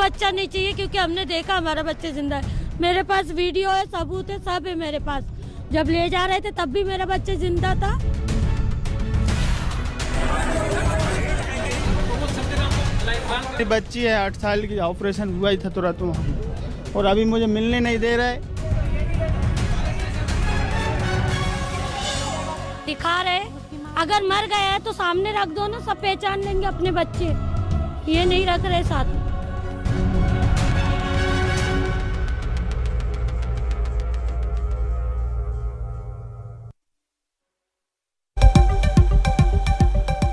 बच्चा नहीं चाहिए, क्योंकि हमने देखा हमारा बच्चा जिंदा है। मेरे पास वीडियो है, सबूत है, सब है मेरे पास। जब ले जा रहे थे तब भी मेरा बच्चा जिंदा था। बच्ची है 8 साल की, ऑपरेशन हुआ ही था तुरंत वहाँ, और अभी मुझे मिलने नहीं दे रहा है। दिखा रहे, अगर मर गया है तो सामने रख दो ना, सब पहचान लेंगे अपने बच्चे। ये नहीं रख रहे साथ में।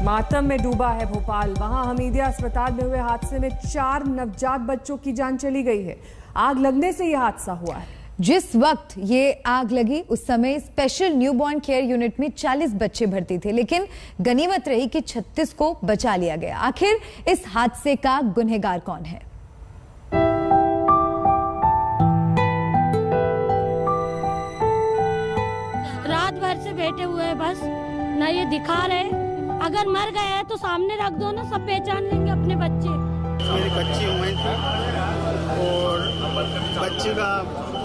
मातम में डूबा है भोपाल। वहां हमीदिया अस्पताल में हुए हादसे में 4 नवजात बच्चों की जान चली गई है। आग लगने से यह हादसा हुआ है। जिस वक्त ये आग लगी उस समय स्पेशल न्यूबॉर्न केयर यूनिट में 40 बच्चे भर्ती थे, लेकिन गनीमत रही कि 36 को बचा लिया गया। आखिर इस हादसे का गुनहगार कौन है? रात भर से बैठे हुए हैं, बस ना ये दिखा रहे। अगर मर गया है तो सामने रख दो ना, सब पहचान लेंगे अपने बच्चे। मेरी बच्ची हुई थी और बच्चे का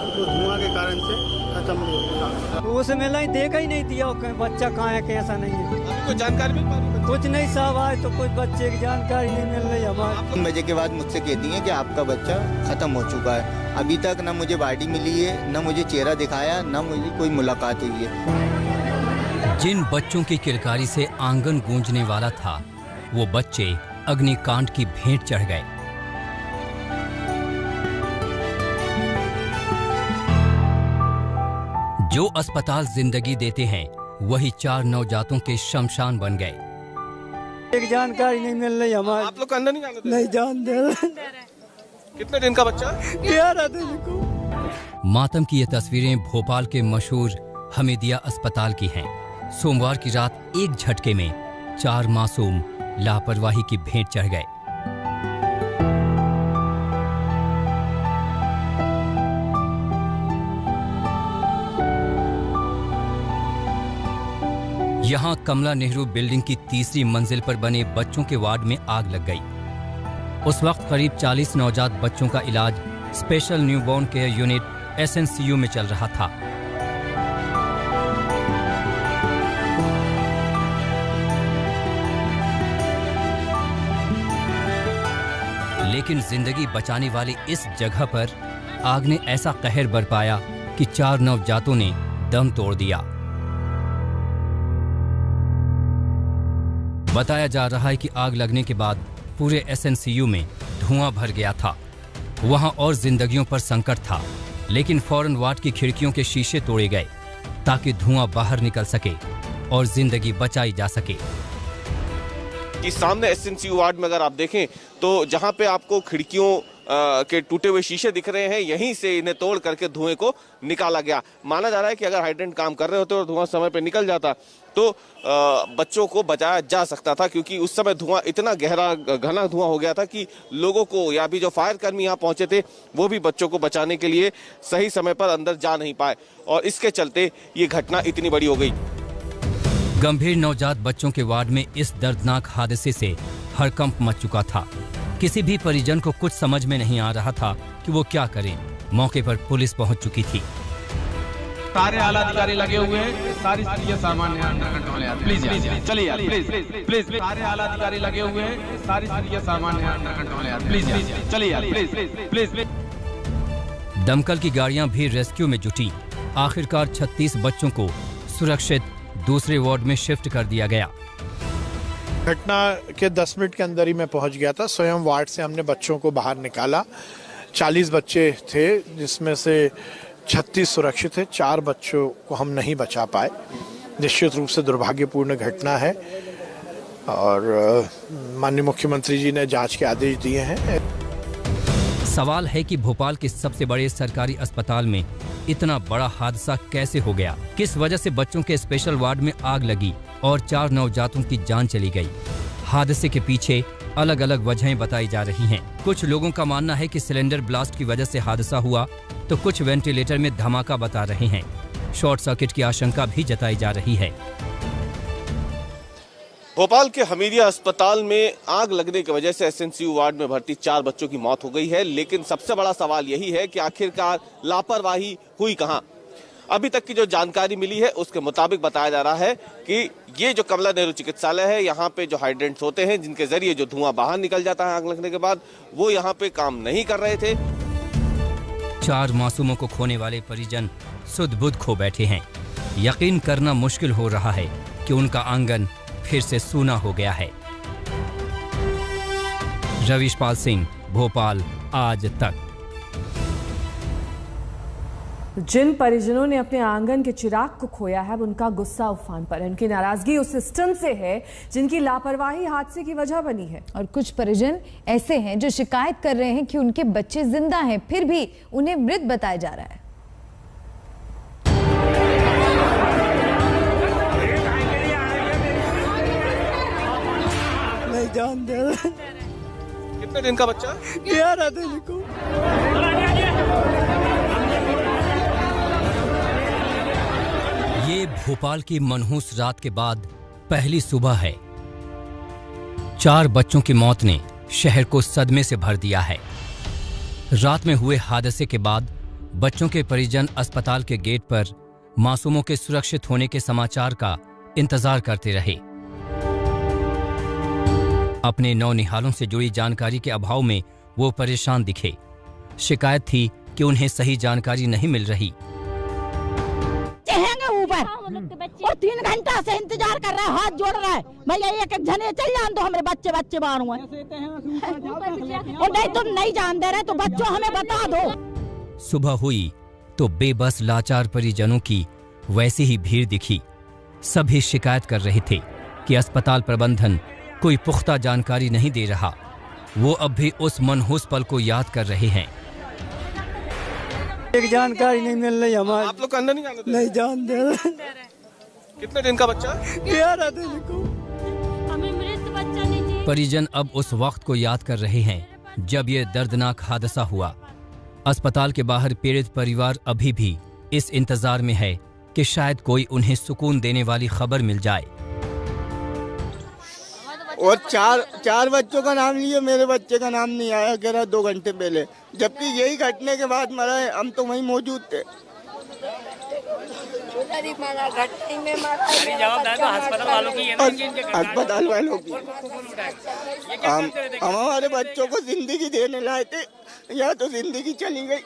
धुआं के कारण से खत्म हो गया। तो उस मेला ही देखा ही नहीं दिया, बच्चा कहाँ है कैसा नहीं है। कुछ जानकारी मिल पा रही? कुछ नहीं साहब, आए तो कुछ बच्चे की जानकारी नहीं मिल रही हमारे। 3 बजे के बाद मुझसे कहती हैं कि आपका बच्चा खत्म हो चुका है। अभी तक न मुझे बॉडी मिली है, न मुझे चेहरा दिखाया, न मुझे कोई मुलाकात हुई है। जिन बच्चों की किलकारी से आंगन गूंजने वाला था, वो बच्चे अग्निकांड की भेंट चढ़ गए। जो अस्पताल जिंदगी देते हैं, वही 4 नवजातों के शमशान बन गए। एक जानकारी नहीं मिल रही हमारे। आप लोग अंदर नहीं जाने दे? नहीं जानते। कितने दिन का बच्चा? 11 दिन को। मातम की ये तस्वीरें भोपाल के मशहूर हमीदिया अस्पताल की हैं। सोमवार की रात एक झटके में 4 मासूम लापरवाही की भेंट चढ़ गए। यहां कमला नेहरू बिल्डिंग की 3री मंजिल पर बने बच्चों के वार्ड में आग लग गई। उस वक्त करीब 40 नवजात बच्चों का इलाज special newborn care unit SNCU में चल रहा था। लेकिन जिंदगी बचाने वाली इस जगह पर आग ने ऐसा कहर बरपाया कि 4 नवजातों ने दम तोड़ दिया। बताया जा रहा है कि आग लगने के बाद पूरे SNCU में धुआं भर गया था। वहां और जिंदगियों पर संकट था, लेकिन फौरन वार्ड की खिड़कियों के शीशे तोड़े गए ताकि धुआं बाहर निकल सके और जिंदगी बचाई जा सके। कि सामने SNCU वार्ड में अगर आप देखें तो जहां पे आपको खिड़कियों के टूटे हुए शीशे दिख रहे हैं, यहीं से इन्हें तोड़ करके धुएं को निकाला गया। माना जा रहा है कि अगर हाइड्रेंट काम कर रहे होते और धुआं समय पे निकल जाता तो बच्चों को बचाया जा सकता था, क्योंकि उस समय धुआं इतना गहरा घना धुआं हो गया था कि लोगों को या भी जो फायर कर्मी यहाँ पहुंचे थे वो भी बच्चों को बचाने के लिए सही समय पर अंदर जा नहीं पाए, और इसके चलते ये घटना इतनी बड़ी हो गई। गंभीर नवजात बच्चों के वार्ड में इस दर्दनाक हादसे से हड़कंप मच चुका था। किसी भी परिजन को कुछ समझ में नहीं आ रहा था कि वो क्या करें। मौके पर पुलिस पहुंच चुकी थी। सारे आला अधिकारी लगे हुए हैं, सारी चीजें सामान्य अंडर कंट्रोल है। प्लीज चलिए यार, प्लीज सारे आला अधिकारी लगे हुए हैं, सारी चीजें सामान्य अंडर कंट्रोल है। प्लीज चलिए यार, प्लीज। दमकल की गाड़ियां भी रेस्क्यू में जुटी। आखिरकार 36 बच्चों को सुरक्षित दूसरे वार्ड में शिफ्ट कर दिया गया। घटना के 10 मिनट के अंदर ही मैं पहुंच गया था। स्वयं वार्ड से हमने बच्चों को बाहर निकाला। 40 बच्चे थे, जिसमें से 36 सुरक्षित थे। 4 बच्चों को हम नहीं बचा पाए। निश्चित रूप से दुर्भाग्यपूर्ण घटना है और माननीय मुख्यमंत्री जी ने जांच के आदेश दिए हैं। सवाल है कि भोपाल के सबसे बड़े सरकारी अस्पताल में इतना बड़ा हादसा कैसे हो गया? किस वजह से बच्चों के स्पेशल वार्ड में आग लगी और 4 नवजातों की जान चली गई? हादसे के पीछे अलग अलग वजहें बताई जा रही हैं। कुछ लोगों का मानना है कि सिलेंडर ब्लास्ट की वजह से हादसा हुआ, तो कुछ वेंटिलेटर में धमाका बता रहे हैं। शॉर्ट सर्किट की आशंका भी जताई जा रही है। भोपाल के हमीदिया अस्पताल में आग लगने की वजह से एसएनसीयू वार्ड में भर्ती 4 बच्चों की मौत हो गई है, लेकिन सबसे बड़ा सवाल यही है कि आखिरकार लापरवाही हुई कहां। अभी तक की जो जानकारी मिली है उसके मुताबिक बताया जा रहा है कि ये जो कमला नेहरू चिकित्सालय है, यहाँ पे जो हाइड्रेंट्स होते हैं जिनके जरिए जो धुआं बाहर निकल जाता है आग लगने के बाद, वो यहाँ पे काम नहीं कर रहे थे। 4 मासूमों को खोने वाले परिजन सुध-बुध खो बैठे हैं। यकीन करना मुश्किल हो रहा है कि उनका आंगन फिर से सूना हो गया है। रविशपाल सिंह, भोपाल आज तक। जिन परिजनों ने अपने आंगन के चिराग को खोया है, उनका गुस्सा उफान पर है। उनकी नाराजगी उस सिस्टम से है जिनकी लापरवाही हादसे की वजह बनी है। और कुछ परिजन ऐसे हैं जो शिकायत कर रहे हैं कि उनके बच्चे जिंदा हैं, फिर भी उन्हें मृत बताया जा रहा है। नहीं जान दे। कितने दिन का बच्चा? 11 दिन को। ये भोपाल की मनहूस रात के बाद पहली सुबह है। 4 बच्चों की मौत ने शहर को सदमे से भर दिया है। रात में हुए हादसे के बाद बच्चों के परिजन अस्पताल के गेट पर मासूमों के सुरक्षित होने के समाचार का इंतजार करते रहे। अपने नौनिहालों से जुड़ी जानकारी के अभाव में वो परेशान दिखे। शिकायत थी कि उन्हें सही जानकारी नहीं मिल रही। ऊपर और 3 घंटा से इंतजार कर रहा है, हाथ जोड़ रहा है, भैया एक जने चल जान दो, हमारे बच्चे मारू हैं। और नहीं तुम नहीं जान दे रहे तो बच्चों हमें बता दो। सुबह हुई तो बेबस लाचार परिजनों की वैसी ही भीड़ दिखी। सभी शिकायत कर रहे थे कि अस्पताल प्रबंधन कोई पुख्ता जानकारी नहीं दे रहा। वो अब भी उस मनहूस पल को याद कर रहे हैं। एक जानकारी नहीं मिल रही हमारे। आप लोग अंदर नहीं जाने दे? नहीं जान दे। कितने दिन का बच्चा? 11 दिन को। हमें मृत बच्चा नहीं चाहिए। परिजन अब उस वक्त को याद कर रहे हैं जब ये दर्दनाक हादसा हुआ। अस्पताल के बाहर पीड़ित परिवार अभी भी इस इंतजार में है कि शायद कोई उन्हें सुकून देने वाली खबर मिल जाए। और 4 बच्चों का नाम लिए, मेरे बच्चे का नाम नहीं आया, कह रहा 2 घंटे पहले, जबकि यही घटने के बाद मरा है। हम तो वहीं मौजूद थे। अस्पताल वालों की। हम हमारे बच्चों को जिंदगी देने लाए थे, या तो जिंदगी चली गई।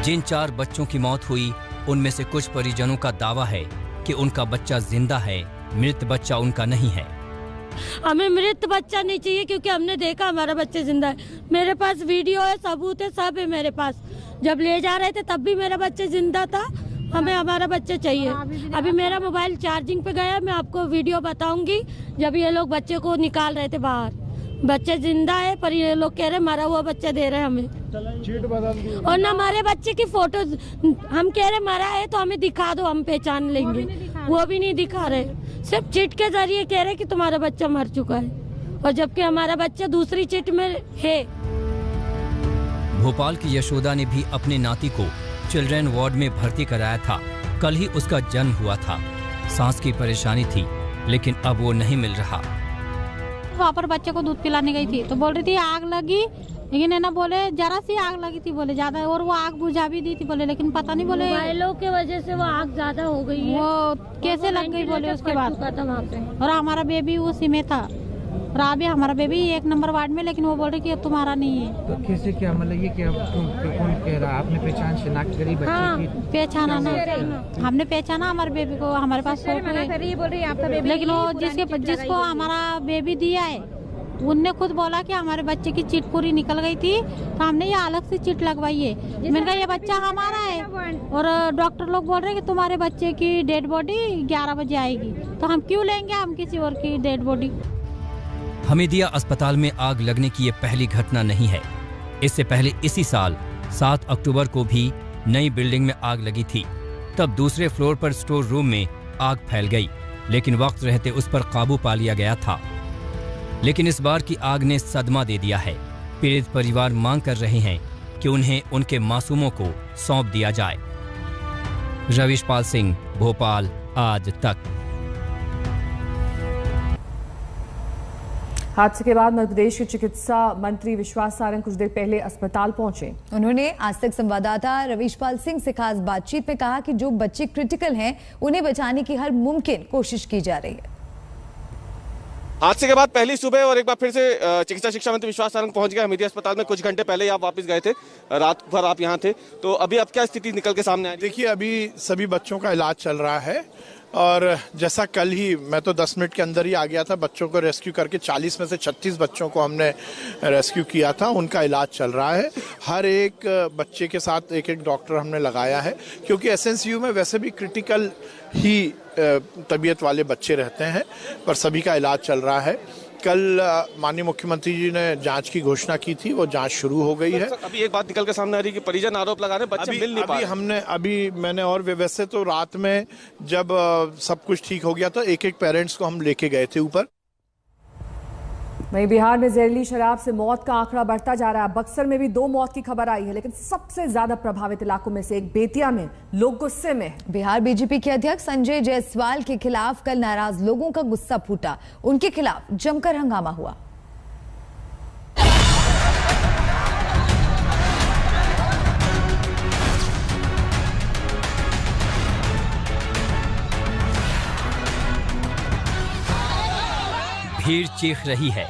जिन 4 बच्चों की मौत हुई उनमें से कुछ परिजनों का दावा है कि उनका बच्चा जिंदा है, मृत बच्चा उनका नहीं है। हमें मृत बच्चा नहीं चाहिए क्योंकि हमने देखा हमारा बच्चा जिंदा है। मेरे पास वीडियो है, सबूत है, सब है मेरे पास। जब ले जा रहे थे तब भी मेरा बच्चा जिंदा था। हमें हमारा बच्चा चाहिए। अभी मेरा मोबाइल चार्जिंग पे गया, मैं आपको वीडियो बताऊंगी जब ये लोग बच्चे को निकाल रहे थे बाहर। बच्चा जिंदा है पर ये लोग कह रहे मरा हुआ बच्चा दे रहे हमें। और ना हमारे बच्चे की फोटो, हम कह रहे मरा है तो हमें दिखा दो, हम पहचान लेंगे। वो भी नहीं दिखा रहे, सिर्फ चिट के जरिए कह रहे कि तुम्हारा बच्चा मर चुका है, और जबकि हमारा बच्चा दूसरी चिट में है। भोपाल की यशोदा ने भी अपने नाती को चिल्ड्रन वार्ड में भर्ती कराया था। कल ही उसका जन्म हुआ था। सांस की परेशानी थी, लेकिन अब वो नहीं मिल रहा। वहाँ पर बच्चे को दूध पिलाने गई थी तो बोल रही थी आग लगी, लेकिन है ना बोले जरा सी आग लगी थी, बोले ज्यादा, और वो आग बुझा भी दी थी बोले, लेकिन पता नहीं बोले मोबाइलों की वजह से वो आग ज्यादा हो गई है। वो कैसे लग गई बोले उसके बाद। और हमारा बेबी उसी में था, राबी हमारा बेबी 1 नंबर वार्ड में, लेकिन वो बोल रहे कि अब तुम्हारा नहीं है। तो कैसे क्या मतलब ये क्या कौन कह रहा? आपने पहचान शिनाख्त करी बच्चे की? पहचाना ना, हमने पहचाना हमारे बेबी को, हमारे पास फोटो है। लेकिन वो जिसको हमारा बेबी दिया है उनने खुद बोला कि हमारे बच्चे की चिट पूरी निकल गई थी तो हमने ये अलग से चिट लगवाई है। मैंने कहा ये बच्चा हमारा है, और डॉक्टर लोग बोल रहे हैं कि तुम्हारे बच्चे की डेड बॉडी 11 बजे आएगी, तो हम क्यों लेंगे हम किसी और की डेड बॉडी। हमीदिया अस्पताल में आग लगने की ये पहली घटना नहीं है। इससे पहले इसी साल 7 अक्टूबर को भी नई बिल्डिंग में आग लगी थी। तब दूसरे फ्लोर पर स्टोर रूम में आग फैल गई, लेकिन वक्त रहते उस पर काबू पा लिया गया था। लेकिन इस बार की आग ने सदमा दे दिया है। पीड़ित परिवार मांग कर रहे हैं कि उन्हें उनके मासूमों को सौंप दिया जाए। रविशपाल सिंह, भोपाल, आज तक। हादसे के बाद मध्य प्रदेश के चिकित्सा मंत्री विश्वास सारंग कुछ देर पहले अस्पताल पहुंचे। उन्होंने आज तक संवाददाता रविशपाल सिंह से खास बातचीत में कहा कि जो बच्चे क्रिटिकल हैं उन्हें बचाने की हर मुमकिन कोशिश की जा रही है। हादसे के बाद पहली सुबह और एक बार फिर से चिकित्सा शिक्षा मंत्री विश्वास सारंग पहुंच गए हमीदिया अस्पताल में। कुछ घंटे पहले ही आप वापस गए थे, रात भर आप यहां थे, तो अभी अब क्या स्थिति निकल के सामने आई? देखिए, अभी सभी बच्चों का इलाज चल रहा है और जैसा कल ही मैं तो 10 मिनट के अंदर ही आ गया था, बच्चों को रेस्क्यू करके 40 में से 36 बच्चों को हमने रेस्क्यू किया था। उनका इलाज चल रहा है। हर एक बच्चे के साथ एक एक डॉक्टर हमने लगाया है, क्योंकि एसएनसीयू में वैसे भी क्रिटिकल ही तबीयत वाले बच्चे रहते हैं, पर सभी का इलाज चल रहा है। कल माननीय मुख्यमंत्री जी ने जांच की घोषणा की थी, वो जांच शुरू हो गई है। अभी एक बात निकल के सामने आ रही है कि परिजन आरोप लगा रहे हैं बच्चे मिल नहीं पा रहे। मैंने और वैसे तो रात में जब सब कुछ ठीक हो गया तो एक एक पेरेंट्स को हम लेके गए थे ऊपर। वहीं बिहार में जहरीली शराब से मौत का आंकड़ा बढ़ता जा रहा है। बक्सर में भी 2 मौत की खबर आई है, लेकिन सबसे ज्यादा प्रभावित इलाकों में से एक बेतिया में लोग गुस्से में। बिहार बीजेपी के अध्यक्ष संजय जायसवाल के खिलाफ कल नाराज लोगों का गुस्सा फूटा। उनके खिलाफ जमकर हंगामा हुआ। भीड़ चीख रही है,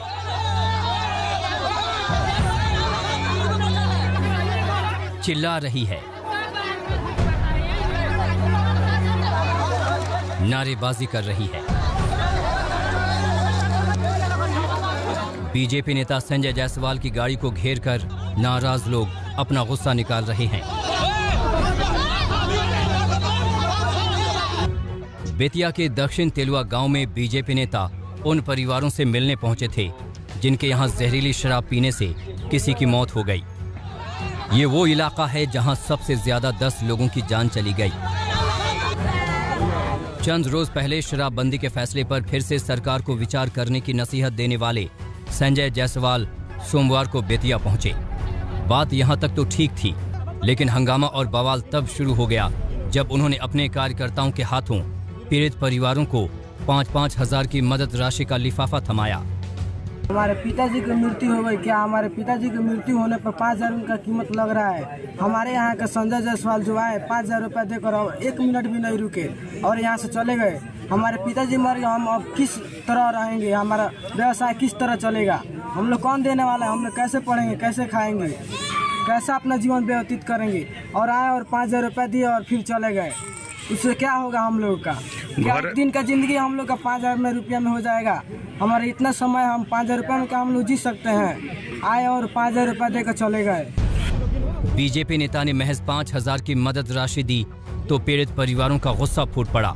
चिल्ला रही है, नारेबाजी कर रही है। बीजेपी नेता संजय जायसवाल की गाड़ी को घेरकर नाराज लोग अपना गुस्सा निकाल रहे हैं। बेतिया के दक्षिण तेलुआ गांव में बीजेपी नेता उन परिवारों से मिलने पहुंचे थे जिनके यहां जहरीली शराब पीने से किसी की मौत हो गई। ये वो इलाका है जहां सबसे ज्यादा 10 लोगों की जान चली गई। चंद रोज पहले शराबबंदी के फैसले पर फिर से सरकार को विचार करने की नसीहत देने वाले संजय जायसवाल सोमवार को बेतिया पहुंचे। बात यहां तक तो ठीक थी, लेकिन हंगामा और बवाल तब शुरू हो गया जब उन्होंने अपने कार्यकर्ताओं के हाथों पीड़ित परिवारों को 5-5 हजार की मदद राशि का लिफाफा थमाया। हमारे पिताजी की मृत्यु हो गई। क्या हमारे पिताजी की मृत्यु होने पर 5,000 उनका कीमत लग रहा है। हमारे यहाँ का संजय जायसवाल जो आए 5,000 रुपया देकर और 1 मिनट भी नहीं रुके और यहाँ से चले गए। हमारे पिताजी मर गए, हम अब किस तरह रहेंगे? हमारा व्यवसाय किस तरह चलेगा? हम लोग कौन देने वाला है? हम लोग कैसे पढ़ेंगे, कैसे खाएंगे, कैसे अपना जीवन व्यतीत करेंगे? और आए और 5,000 रुपया दिए और फिर चले गए। उससे क्या होगा हम लोग का? क्या दिन का जिंदगी हम लोग का 5,000 रुपया में हो जाएगा? हमारे इतना समय हम 5,000 रुपया में क्या हम लोग जी सकते हैं? आए और 5,000 रुपया देकर चले गए। बीजेपी नेता ने महज 5,000 की मदद राशि दी तो पीड़ित परिवारों का गुस्सा फूट पड़ा।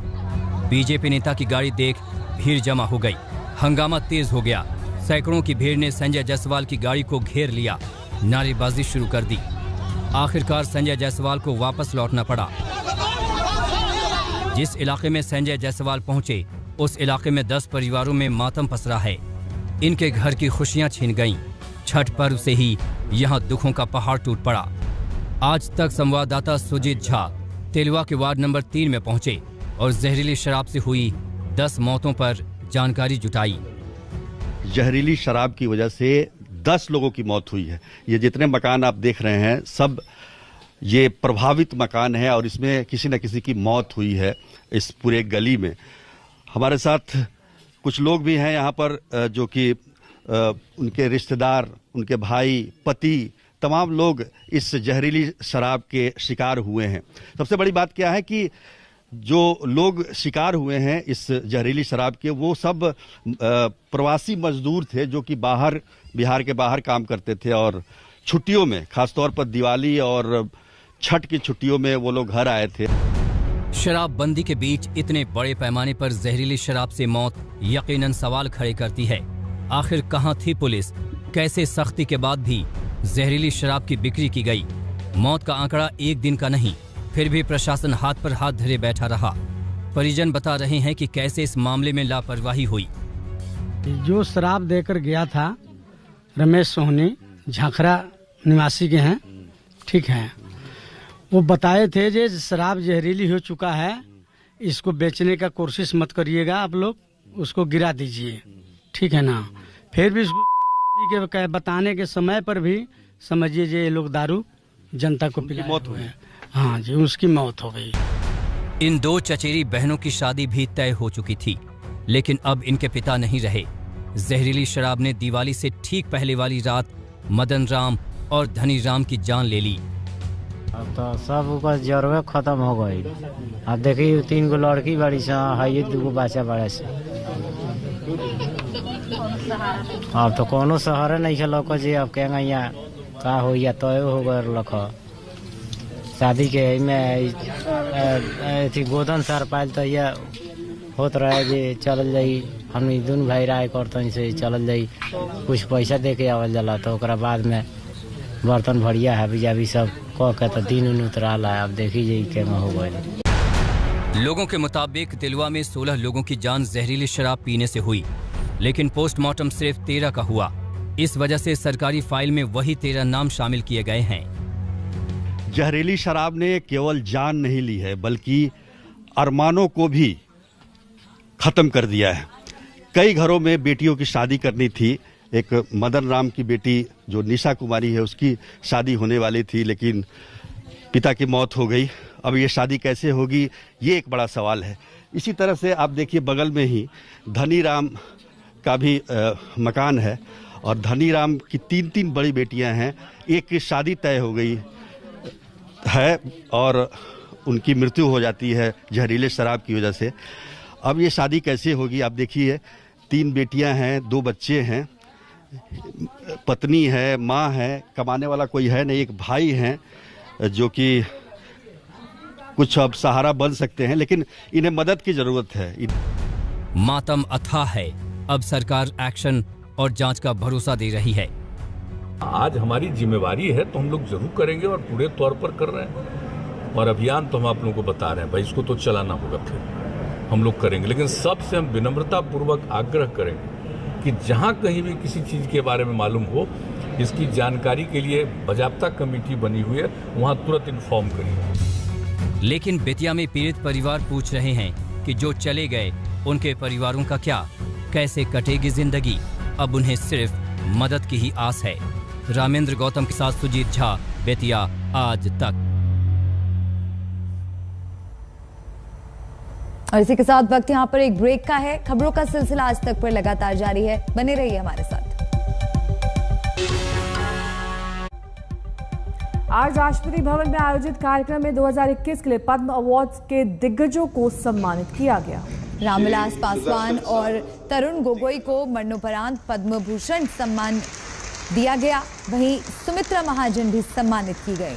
बीजेपी नेता की गाड़ी देख भीड़ जमा हो गई, हंगामा तेज हो गया। सैकड़ों की भीड़ ने संजय जायसवाल की गाड़ी को घेर लिया, नारेबाजी शुरू कर दी। आखिरकार संजय जायसवाल को वापस लौटना पड़ा। जिस इलाके में संजय जायसवाल पहुंचे उस इलाके में 10 परिवारों में मातम पसरा है। इनके घर की खुशियां छीन गईं। छठ पर्व से ही यहां दुखों का पहाड़ टूट पड़ा। आज तक संवाददाता सुजीत झा तेलुआ के वार्ड नंबर 3 में पहुंचे और जहरीली शराब से हुई 10 मौतों पर जानकारी जुटाई। जहरीली शराब की वजह से 10 लोगों की मौत हुई है। ये जितने मकान आप देख रहे हैं सब ये प्रभावित मकान है और इसमें किसी न किसी की मौत हुई है इस पूरे गली में। हमारे साथ कुछ लोग भी हैं यहाँ पर जो कि उनके रिश्तेदार, उनके भाई, पति, तमाम लोग इस जहरीली शराब के शिकार हुए हैं। सबसे बड़ी बात क्या है कि जो लोग शिकार हुए हैं इस जहरीली शराब के वो सब प्रवासी मजदूर थे जो कि बाहर, बिहार के बाहर काम करते थे और छुट्टियों में, खासतौर पर दिवाली और छठ की छुट्टियों में वो लोग घर आए थे। शराबबंदी के बीच इतने बड़े पैमाने पर जहरीली शराब से मौत यकीनन सवाल खड़े करती है। आखिर कहां थी पुलिस? कैसे सख्ती के बाद भी जहरीली शराब की बिक्री की गई? मौत का आंकड़ा एक दिन का नहीं, फिर भी प्रशासन हाथ पर हाथ धरे बैठा रहा। परिजन बता रहे हैं कि कैसे इस मामले में लापरवाही हुई। जो शराब देकर गया था रमेश सोहनी, झांखरा निवासी के हैं, ठीक है। वो बताए थे जे शराब जहरीली हो चुका है, इसको बेचने का कोशिश मत करिएगा आप लोग, उसको गिरा दीजिए, ठीक है ना। फिर भी उसको बताने के समय पर भी समझिए जे ये लोग दारू जनता को पिलाए मौत हुई। हाँ जी, उसकी मौत हो गई। इन दो चचेरी बहनों की शादी भी तय हो चुकी थी, लेकिन अब इनके पिता नहीं रहे। जहरीली शराब ने दिवाली से ठीक पहले वाली रात मदन राम और धनी राम की जान ले ली। अब तो सब का जरूर खत्म हो गई। अब देखिए 3 गो लड़की बड़ी सा है, 2 गो बच्चा बड़े से। अब तो कोनो शहर नहीं है लोग जी, अब कहेंगे यहाँ का हो या तो हो गए लख शादी के में थी गोदन सार पायल तो ये होत रहे जे चल जाई, हम दोनों भाई राय करते से चल जाई, कुछ पैसा दे के आवल जाला, तो ओकरा बाद में बर्तन भरिया है बिजाबी सब कह के तो दिन उतरा ला। अब देखी जाई के हो गए। लोगों के मुताबिक तिलवा में 16 लोगों की जान जहरीली शराब पीने से हुई, लेकिन पोस्टमार्टम सिर्फ 13 का हुआ। इस वजह से सरकारी फाइल में वही 13 नाम शामिल किए गए हैं। जहरीली शराब ने केवल जान नहीं ली है, बल्कि अरमानों को भी खत्म कर दिया है। कई घरों में बेटियों की शादी करनी थी। एक मदन राम की बेटी जो निशा कुमारी है, उसकी शादी होने वाली थी, लेकिन पिता की मौत हो गई। अब ये शादी कैसे होगी, ये एक बड़ा सवाल है। इसी तरह से आप देखिए बगल में ही धनी राम का भी मकान है, और धनी राम की 3 बड़ी बेटियां हैं। एक की शादी तय हो गई है और उनकी मृत्यु हो जाती है जहरीले शराब की वजह से। अब ये शादी कैसे होगी, आप देखिए 3 बेटियां हैं, 2 बच्चे हैं, पत्नी है, माँ है, कमाने वाला कोई है नहीं, एक भाई हैं जो कि कुछ अब सहारा बन सकते हैं, लेकिन इन्हें मदद की जरूरत है। मातम अथाह है। अब सरकार एक्शन और जांच का भरोसा दे रही है। आज हमारी जिम्मेवारी है तो हम लोग जरूर करेंगे और पूरे तौर पर कर रहे हैं। और अभियान तो हम आप लोगों को बता रहे हैं, भाई इसको तो चलाना होगा, फिर हम लोग करेंगे। लेकिन सबसे हम विनम्रता पूर्वक आग्रह करेंगे कि जहां कहीं भी किसी चीज के बारे में मालूम हो, इसकी जानकारी के लिए बाजाप्ता कमेटी बनी हुई है, वहां तुरंत इन्फॉर्म करिए। लेकिन बेतिया में पीड़ित परिवार पूछ रहे हैं कि जो चले गए उनके परिवारों का क्या, कैसे कटेगी जिंदगी। अब उन्हें सिर्फ मदद की ही आस है। रामेंद्र गौतम के साथ सुजीत झा, बेतिया आज तक। और इसी के साथ वक्त यहाँ पर एक ब्रेक का है। खबरों का सिलसिला आज तक पर लगातार जारी है, बने रहिए हमारे साथ। आज राष्ट्रपति भवन में आयोजित कार्यक्रम में 2021 के लिए पद्म अवार्ड्स के दिग्गजों को सम्मानित किया गया। रामविलास पासवान और तरुण गोगोई को मरणोपरांत पद्म भूषण सम्मान दिया गया। वहीं सुमित्रा महाजन भी सम्मानित की गई।